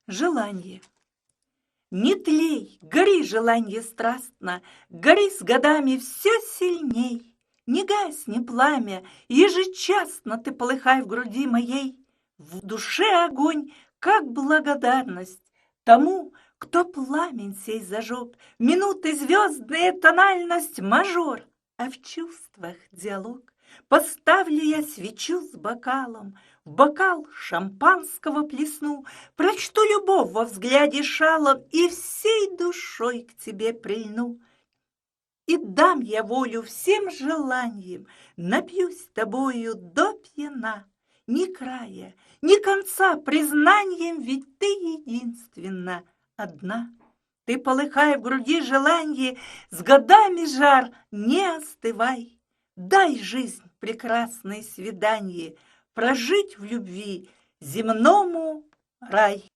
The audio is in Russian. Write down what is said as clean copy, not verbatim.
Желание. Не тлей, гори, желанье страстно, гори с годами все сильней. Не гасни пламя, ежечасно ты полыхай в груди моей. В душе огонь, как благодарность тому, кто пламень сей зажег. Минуты звездные тональность мажор, а в чувствах диалог. Поставлю я свечу с бокалом, в бокал шампанского плесну, прочту любовь во взгляде шалом и всей душой к тебе прильну. И дам я волю всем желаниям, напьюсь тобою до пьяна. Ни края, ни конца признанием, ведь ты единственна, одна. Ты полыхай в груди желанье, с годами жар не остывай. Дай жизнь прекрасное свиданье, прожить в любви земному рай.